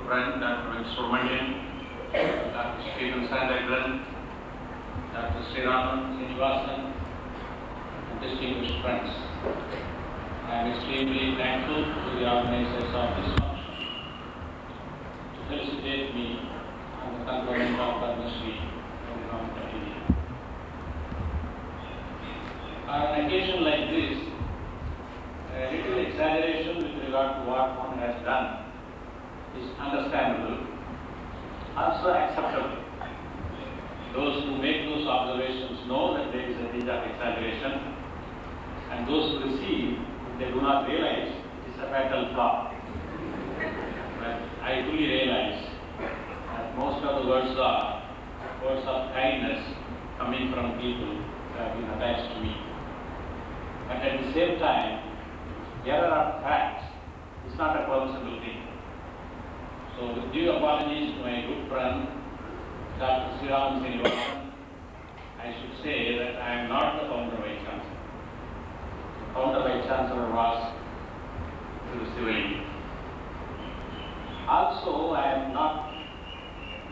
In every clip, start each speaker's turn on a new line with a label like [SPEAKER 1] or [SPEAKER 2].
[SPEAKER 1] friend, Dr. Venkateswaran, Dr. Felicitationstopadmashridr, Dr. Sriraman, and distinguished friends. I am extremely thankful to the organizers of this function to felicitate me on the conferment of Padma Shri from the government of India. On an occasion like this, a little exaggeration with regard to what one has done is understandable, also acceptable. Those who make those observations know that there is a hint of exaggeration, and those who receive, if they do not realize, it is a fatal flaw. But I fully realize that most of the words are words of kindness coming from people who have been attached to me. But at the same time, error of facts is not a permissible thing. So with due apologies to my good friend, Dr. Sriraman, I should say that I am not the founder vice chancellor. The founder vice chancellor was to the civilian. Also, I am not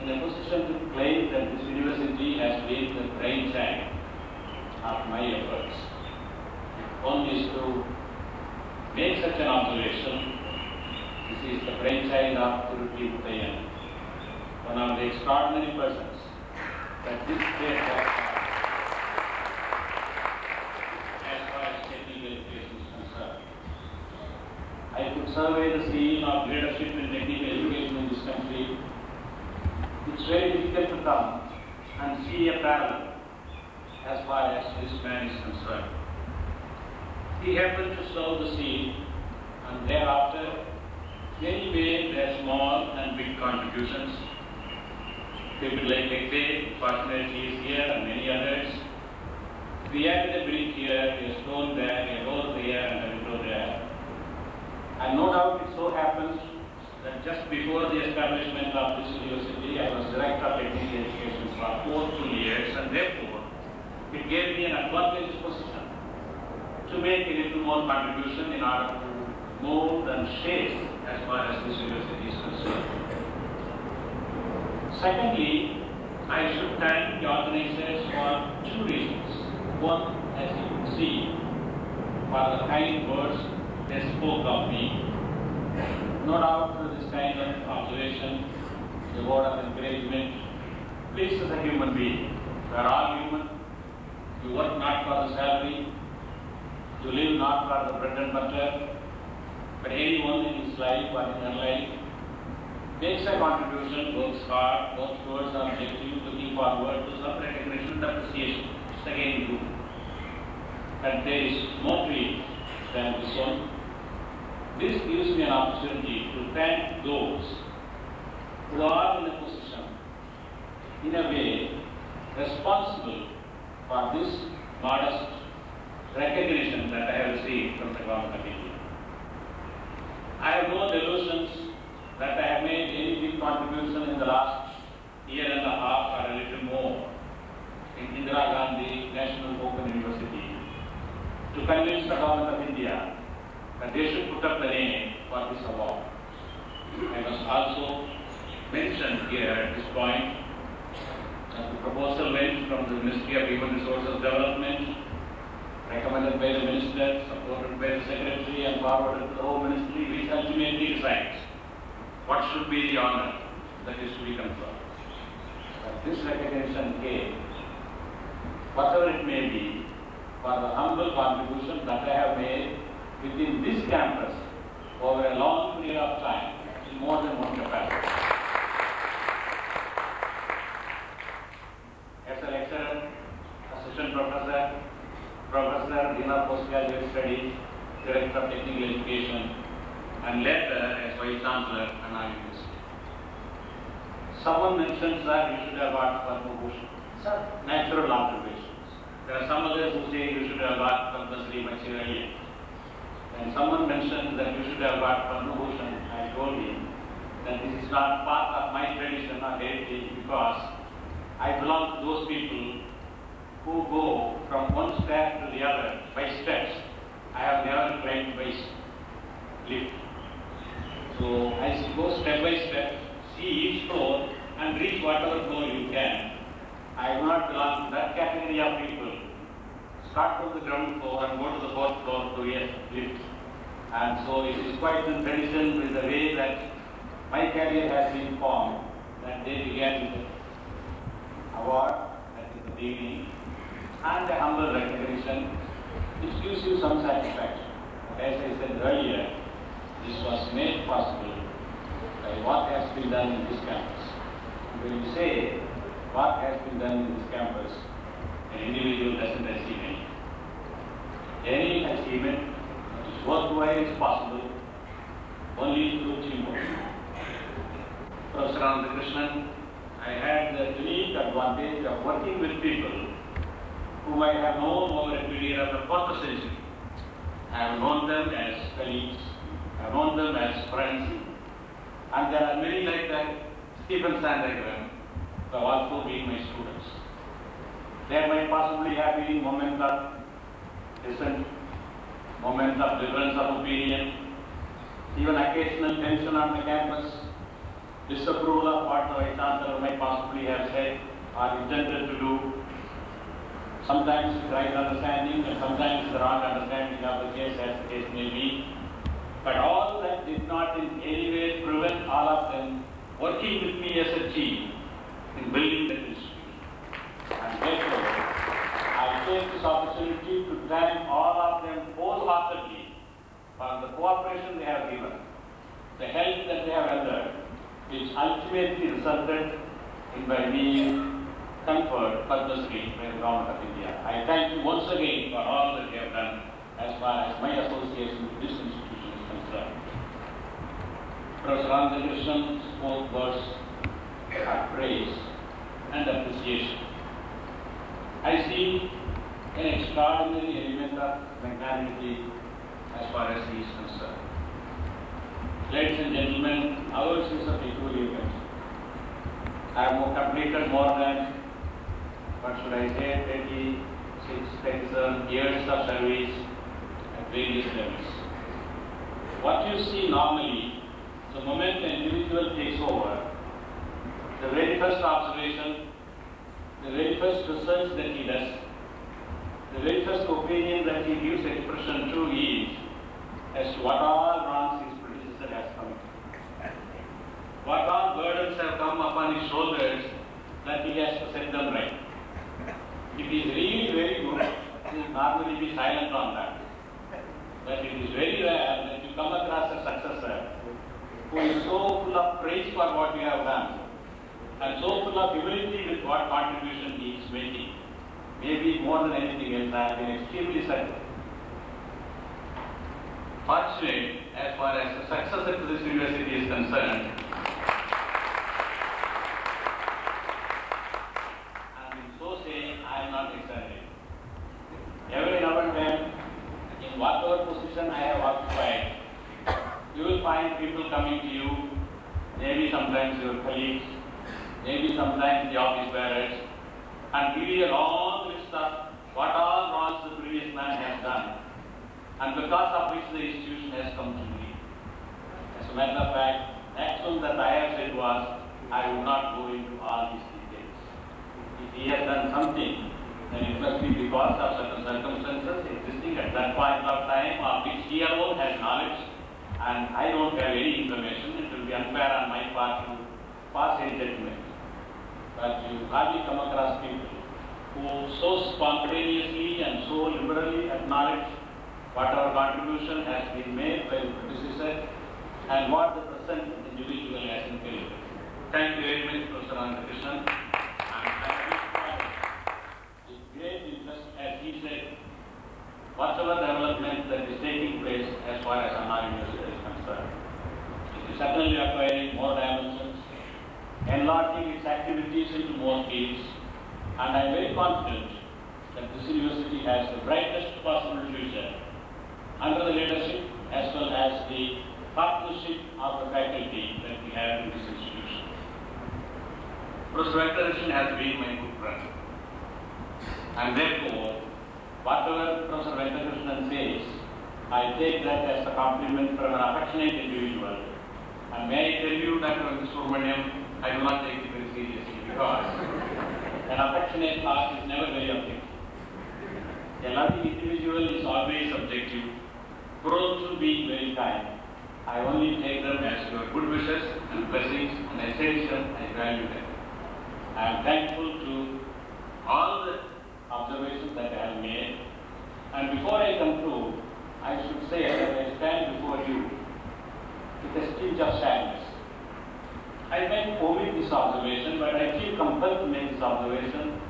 [SPEAKER 1] in a position to claim that this university has been the brainchild of my efforts. One is to make such an observation. This is the brainchild of Tiruti Uttayan, one of the extraordinary persons that this state has as far as technical education is concerned. I could survey the scene of leadership in technical education in this country. It's very difficult to come and see a parallel as far as this man is concerned. He happened to sow the seed, and thereafter many made their small and big contributions. People like Ekte, fortunately is here, and many others. We added a brick here, a stone there, a rose there, and a window there. And no doubt it so happens that just before the establishment of this university, I was Director of Technical Education for 4 full years, and therefore it gave me an advantageous position to make a little more contribution in order to mold and shape as far as this university is concerned. Secondly, I should thank the organizers for 2 reasons. One, as you can see, for the kind words they spoke of me. No doubt through this kind of observation, the word of encouragement, please as a human being. We are all human. You work not for the salary, you live not for the bread and butter, but anyone in his life or in her life makes a contribution, works hard, works towards an objective, looking forward to some recognition and appreciation. It's again good. But there is more to it than this one. This gives me an opportunity to thank those who are in a position, in a way, responsible for this modest recognition that I have received from the government of India. I have no delusions that I have made any big contribution in the last year and a half or a little more in Indira Gandhi National Open University to convince the government of India that they should put up the name for this award. I must also mention here at this point that the proposal went from the Ministry of Human Resources Development, recommended by the Minister, supported by the Secretary, and forwarded to the Home Ministry, which ultimately decides what should be the honor that is to be conferred. But this recognition came, whatever it may be, for the humble contribution that I have made within this campus over a long period of time in more than one capacity. As a lecturer, assistant professor, Dean of Postgraduate Studies, Director of Technical Education, and later as Vice Chancellor and University. Someone mentions that you should have got Padma Bhushan. These are natural observations. There are some others who say you should have got Padma Shri much earlier. And someone mentioned that you should have got Padma Bhushan. I told him that this is not part of my tradition or heritage because I belong to those people who go from one step to the other by steps. I have never climbed by lift. So I go step by step see each floor and reach whatever floor you can. I do not belong to that category of people. Start from the ground floor and go to the fourth floor to a lift. And so it is quite in tradition with the way that my career has been formed, that they began with the award at the beginning and a humble recognition which gives you some satisfaction. But as I said earlier, this was made possible by what has been done in this campus. When you say what has been done in this campus, an individual doesn't achieve anything. Any achievement that is worthwhile is possible only through teamwork. Professor Krishnan, I had the unique advantage of working with people whom I have known over a period of a quarter century. I have known them as colleagues, I have known them as friends, and there are many like that, Stephen Sandhagram, who have also been my students. There might possibly have been moments of dissent, moments of difference of opinion, even occasional tension on the campus, disapproval of what the Vice Chancellor might possibly have said or intended to do. Sometimes the right understanding and sometimes the wrong understanding of the case, as the case may be. But all that did not in any way prevent all of them working with me as a team in building the institution. And therefore, I take this opportunity to thank all of them wholeheartedly for the cooperation they have given, the help that they have rendered, which ultimately resulted in my being conferred Padma Shri by the Government of India. I thank you once again for all that you have done as far as my association with this institution is concerned. Professor Krishnan spoke words of praise and appreciation. I see an extraordinary element of magnanimity as far as he is concerned. Ladies and gentlemen, ours is a peculiar country. I have completed more than, what should I say, 37 years of service at various levels. What you see normally, the moment an individual takes over, the very first observation, the very first research that he does, the very first opinion that he gives expression to is as to what all wrongs his predecessor has committed. What all burdens have come upon his shoulders that he has to set them right. It is really very good to normally be silent on that. But it is very rare that you come across a successor who is so full of praise for what you have done and so full of humility with what contribution he is making. Maybe more than anything else, I have been extremely fortunate as far as the successor to this university is concerned. And in so saying, I am not exaggerating. Every now and then, in whatever position I have occupied, you will find people coming to you, maybe sometimes your colleagues, maybe sometimes the office bearers, and give you a long list of what all wrongs the previous man has done, and because of which the institution has come to me. As a matter of fact, next one that I have said was, I would not go into all these details. If he has done something, then it must be because of certain circumstances existing at that point of time, of which he alone has knowledge, and I don't have any information. It will be unfair on my part to pass a judgment. But you hardly come across people who so spontaneously and so liberally acknowledge what our contribution has been made by the predecessor and what the present individual has inherited. Thank you very much, Professor Krishnan. With great interest, as he said, whatever development that is taking place as far as Anna University is concerned, it is certainly acquiring more dimensions, enlarging its activities into more fields, and I am very confident that this university has the brightest possible future under the leadership as well as the partnership of the faculty that we have in this institution. Professor Krishnan has been my good friend, and therefore, whatever Professor Krishnan says, I take that as a compliment from an affectionate individual, And may I tell you, Dr. Subramaniam, I do not take it very seriously because an affectionate heart is never very objective. A loving individual is always subjective, prone to being very kind. I only take them as your good wishes and blessings, and I cherish them, I value them. I am thankful to all the observations that I have made. And before I conclude, I should say that I stand before you with a tinge of sadness. I might omit this observation, but I feel compelled to make this observation,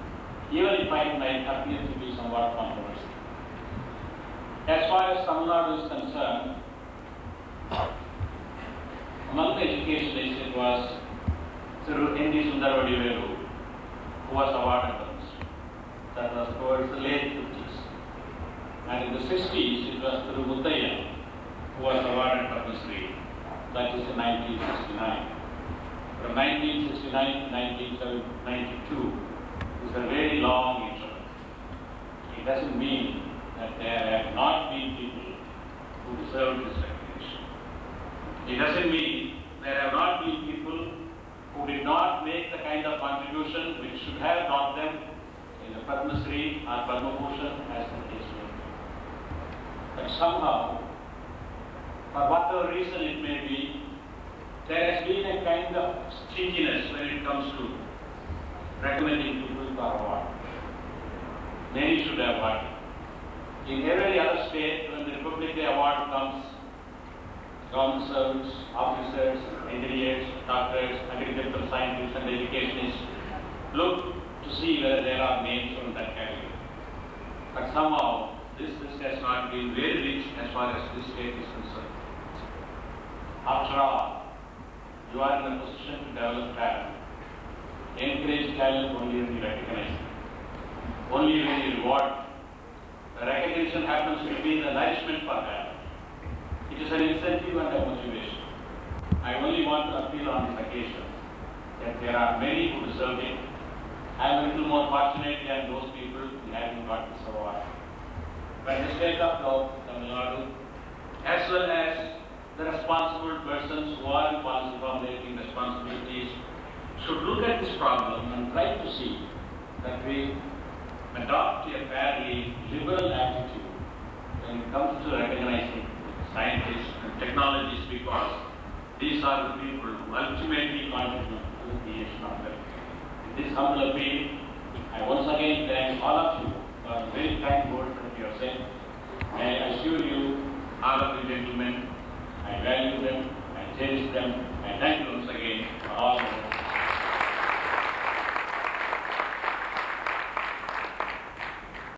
[SPEAKER 1] even if it might appear to be somewhat controversial. As far as Tamil Nadu is concerned, among the educationists it was Thiru N.D. Sundaravadiveru who was awarded this. That was towards the late 50s. And in the 60s it was Thiru Muttaiyan who was awarded Padma Shri. That is in 1969. From 1969 to 1992 is a very long interval. It doesn't mean that there have not been people who deserve this recognition. It doesn't mean there have not been people who did not make the kind of contribution which should have got them in the Padma Shri or Padma Bhushan as the case may be. But somehow, for whatever reason it may be, there has been a kind of stinginess when it comes to recommending people for award. Many should have won. In every other state, when the Republic Day award comes, government servants, officers, engineers, doctors, agricultural scientists, and educationists look to see whether there are names from that category. But somehow, this list has not been very rich as far as this state is concerned. After all, you are in a position to develop talent. Encourage talent only when you recognize it. Only when you reward. The recognition happens to be the nourishment for talent. It is an incentive and a motivation. I only want to appeal on this occasion that there are many who deserve it. I am a little more fortunate than those people who haven't got this award. But the state of Tamil Nadu, as well as the responsible persons who are in policy formulating responsibilities, should look at this problem and try to see that we adopt a fairly liberal attitude when it comes to recognizing scientists and technologists, because these are the people who ultimately contribute to the creation of them. With this humble appeal, I once again thank all of you for the very kind words that you have said. I assure you, all of you gentlemen, I value them, I cherish them,